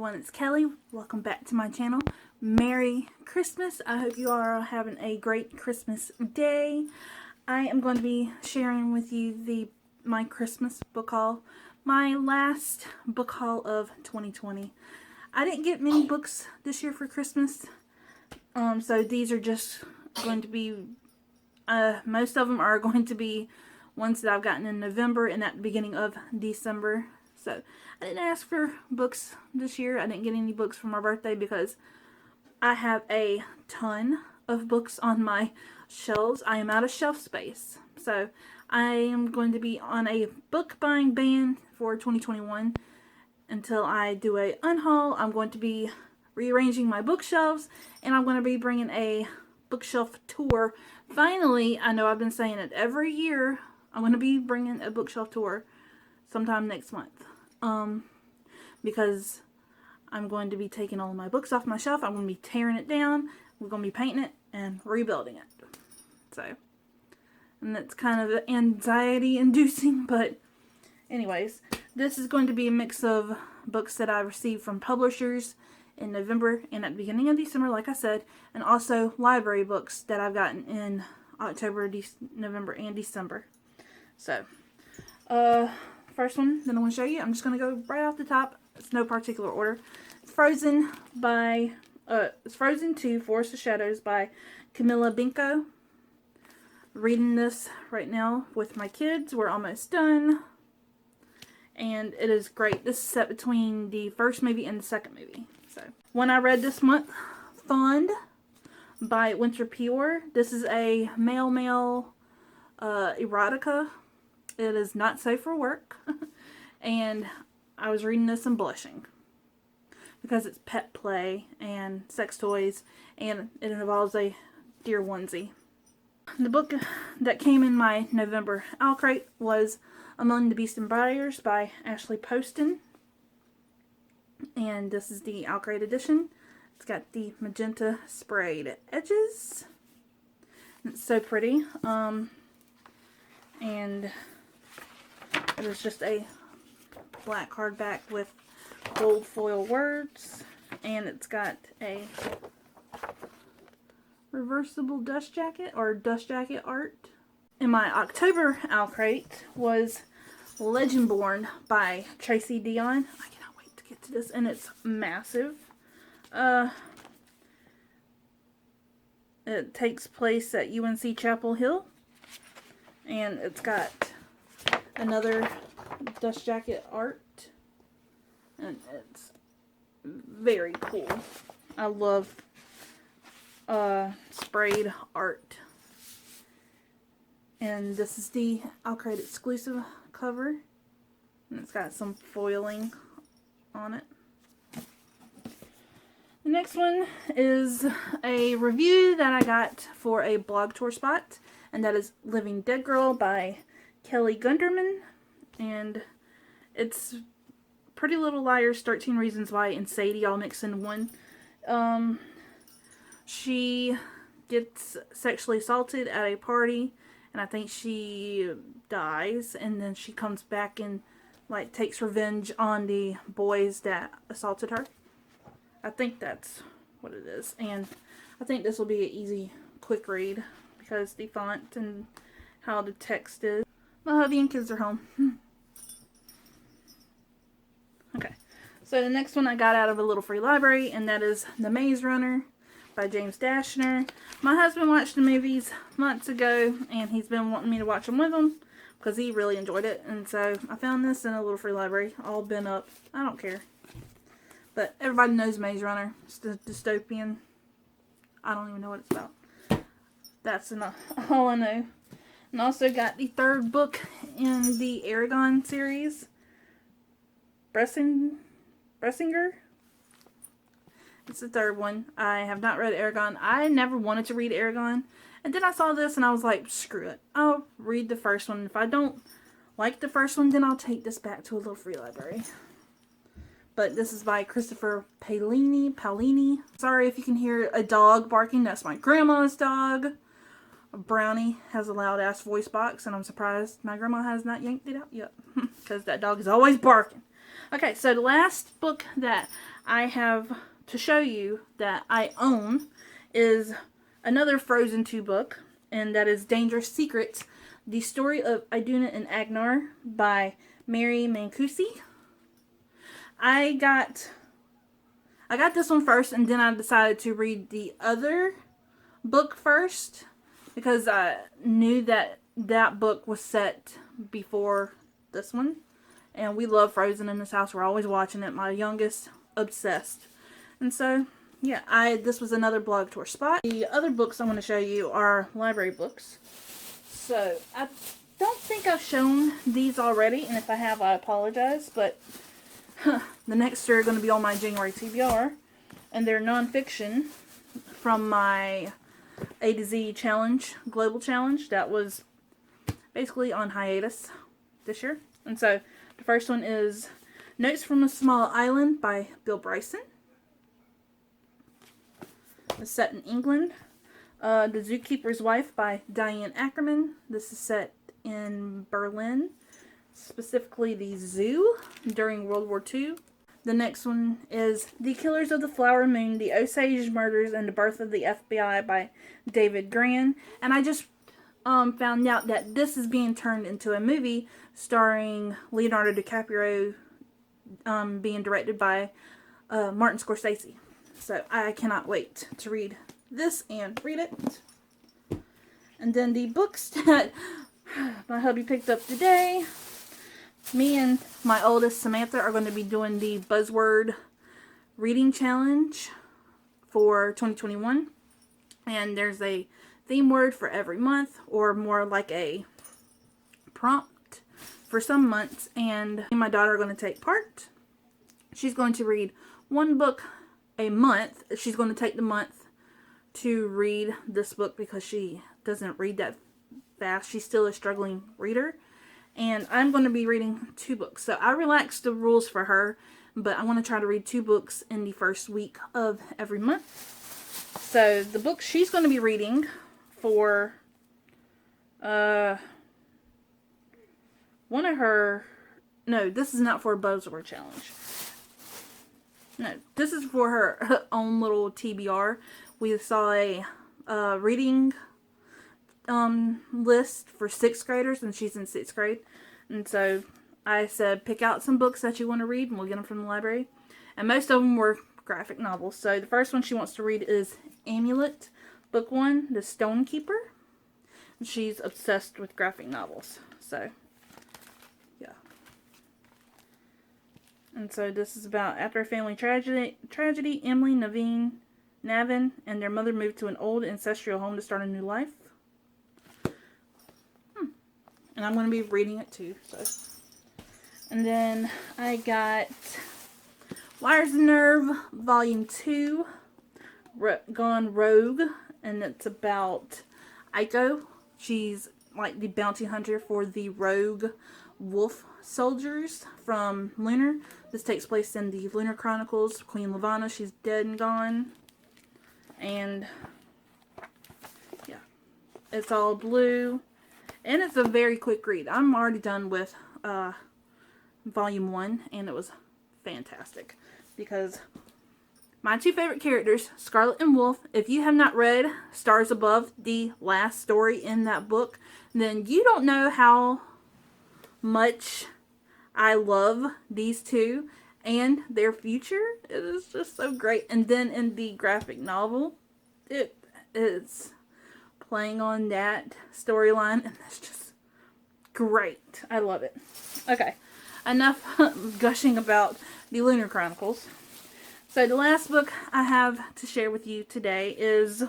everyone, it's Kelly. Welcome back to my channel. Merry Christmas. I hope you are having a great Christmas day. I am going to be sharing with you my Christmas book haul. My last book haul of 2020. I didn't get many books this year for Christmas. So these are just going to be, most of them are going to be ones that I've gotten in November and at the beginning of December. So I didn't ask for books this year. I didn't get any books for my birthday because I have a ton of books on my shelves. I am out of shelf space. So I am going to be on a book buying ban for 2021 until I do a unhaul. I'm going to be rearranging my bookshelves and I'm going to be bringing a bookshelf tour. Finally, I know I've been saying it every year. I'm going to be bringing a bookshelf tour sometime next month. Because I'm going to be taking all of my books off my shelf. I'm going to be tearing it down. We're going to be painting it and rebuilding it. So, and that's kind of anxiety inducing, but anyways, this is going to be a mix of books that I received from publishers in November and at the beginning of December, like I said, and also library books that I've gotten in October, November, and December. So, first one that I want to show you, I'm just going to go right off the top. It's no particular order. It's Frozen by, it's Frozen 2, Forest of Shadows by Camilla Binko. Reading this right now with my kids. We're almost done. And it is great. This is set between the first movie and the second movie. So, one I read this month, Fond by Winter Pure. This is a male erotica. It is not safe for work. And I was reading this and blushing. Because it's pet play and sex toys. And it involves a deer onesie. The book that came in my November owl crate was Among the Beasts and Briars by Ashley Poston. And this is the owl crate edition. It's got the magenta sprayed edges. It's so pretty. And it is just a black hardback with gold foil words. And it's got a reversible dust jacket or dust jacket art. In my October owl crate was Legendborn by Tracy Dion. I cannot wait to get to this, and it's massive. It takes place at UNC Chapel Hill, and it's got another dust jacket art, and it's very cool. I love sprayed art. And this is the owl crate exclusive cover, and it's got some foiling on it. The next one is a review that I got for a blog tour spot, and that is Living Dead Girl by Kelly Gunderman. And it's Pretty Little Liars, 13 Reasons Why, and Sadie all mixed in one. She gets sexually assaulted at a party, and I think she dies, and then she comes back and like takes revenge on the boys that assaulted her. I think that's what it is, and I think this will be an easy, quick read because the font and how the text is. My hubby and kids are home. Okay, so the next one I got out of a little free library, and that is The Maze Runner by James Dashner. My husband watched the movies months ago, and he's been wanting me to watch them with him because he really enjoyed it. And so I found this in a little free library, all bent up. I don't care. But everybody knows Maze Runner. It's the dystopian. I don't even know what it's about. That's enough. All I know. And also got the third book in the Aragon series, Bressinger. It's the third one. I have not read Aragon. I never wanted to read Aragon. And then I saw this and I was like, screw it. I'll read the first one. If I don't like the first one, then I'll take this back to a little free library. But this is by Christopher Paolini. Sorry if you can hear a dog barking. That's my grandma's dog. Brownie has a loud ass voice box, and I'm surprised my grandma has not yanked it out yet. Because that dog is always barking. Okay, so the last book that I have to show you that I own is another Frozen 2 book, and that is Dangerous Secrets, The Story of Iduna and Agnar by Mary Mancusi. I got this one first, and then I decided to read the other book first because I knew that that book was set before this one. And we love Frozen in this house. We're always watching it. My youngest, obsessed. And so, yeah, this was another blog tour spot. The other books I want to show you are library books. So, I don't think I've shown these already. And if I have, I apologize. But the next two are going to be on my January TBR. And they're nonfiction from my A to Z challenge, global challenge. That was basically on hiatus this year. And so, the first one is Notes from a Small Island by Bill Bryson. It's set in England. The Zookeeper's Wife by Diane Ackerman. This is set in Berlin, specifically the zoo during World War II. The next one is The Killers of the Flower Moon, The Osage Murders and the Birth of the FBI by David Grann. And I just found out that this is being turned into a movie starring Leonardo DiCaprio, being directed by Martin Scorsese. So I cannot wait to read this and read it. And then the books that my hubby picked up today. Me and my oldest Samantha are going to be doing the Buzzword Reading Challenge for 2021. And there's a theme word for every month, or more like a prompt for some months. And me and my daughter are going to take part. She's going to read one book a month. She's going to take the month to read this book because she doesn't read that fast. She's still a struggling reader. And I'm going to be reading 2 books. So I relaxed the rules for her, but I want to try to read 2 books in the first week of every month. So the book she's going to be reading for one of her... No, this is not for a Buzzword Challenge. No, this is for her own little TBR. We saw a reading list for 6th graders, and she's in 6th grade. And so I said, pick out some books that you want to read, and we'll get them from the library. And most of them were graphic novels. So the first one she wants to read is Amulet, Book 1, The Stone Keeper. And she's obsessed with graphic novels. So, yeah. And so this is about after a family tragedy, Emily, Navin, and their mother moved to an old ancestral home to start a new life. And I'm going to be reading it too. So, and then I got Wires and Nerve Volume 2, Gone Rogue. And it's about Aiko. She's like the bounty hunter for the rogue wolf soldiers from Lunar. This takes place in the Lunar Chronicles. Queen Lavanna, she's dead and gone. And yeah, it's all blue. And it's a very quick read. I'm already done with Volume 1, and it was fantastic. Because my 2 favorite characters, Scarlet and Wolf, if you have not read Stars Above, the last story in that book, then you don't know how much I love these 2 and their future. It is just so great. And then in the graphic novel, it is playing on that storyline, and that's just great. I love it. Okay, enough gushing about the Lunar Chronicles. So the last book I have to share with you today is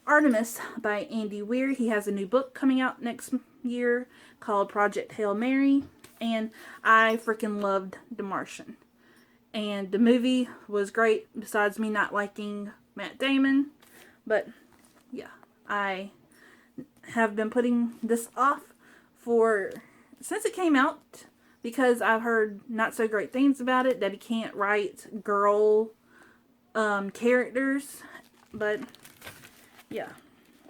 Artemis by Andy Weir. He has a new book coming out next year called Project Hail Mary, and I freaking loved The Martian. And the movie was great, besides me not liking Matt Damon. But yeah, I have been putting this off since it came out, because I've heard not so great things about it, that he can't write girl characters. But yeah,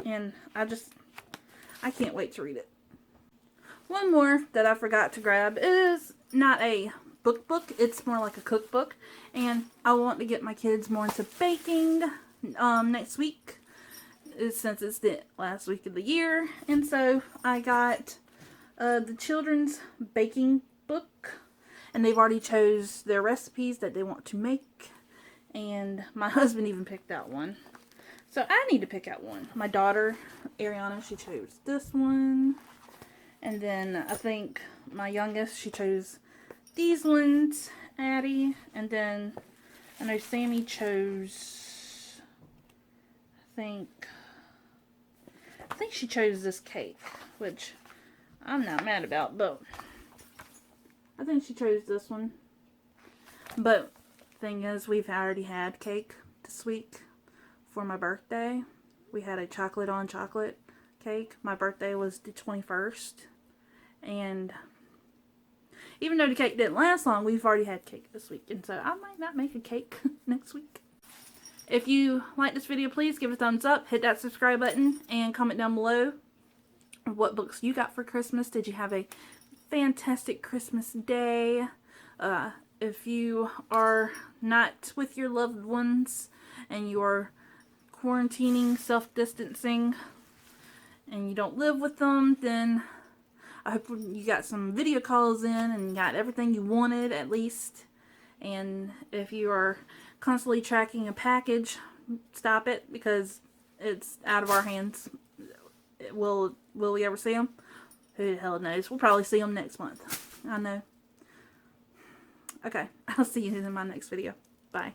and I can't wait to read it. One more that I forgot to grab is not a book. It's more like a cookbook. And I want to get my kids more into baking next week, since it's the last week of the year. And so I got the children's baking book. And they've already chose their recipes that they want to make. And my husband even picked out one. So I need to pick out one. My daughter, Ariana, she chose this one. And then I think my youngest, she chose these ones, Addie. And then I know Sammy chose, I think she chose this cake, which I'm not mad about, but I think she chose this one. But thing is, we've already had cake this week for my birthday. We had a chocolate on chocolate cake. My birthday was the 21st. And even though the cake didn't last long, we've already had cake this week. And so I might not make a cake next week. If you like this video, please give it a thumbs up. Hit that subscribe button and comment down below what books you got for Christmas. Did you have a fantastic Christmas day? If you are not with your loved ones and you are quarantining, self-distancing, and you don't live with them, then I hope you got some video calls in and got everything you wanted at least. And if you are constantly tracking a package, stop it, because it's out of our hands. Will we ever see them? Who the hell knows? We'll probably see them next month. I know. Okay, I'll see you in my next video. Bye.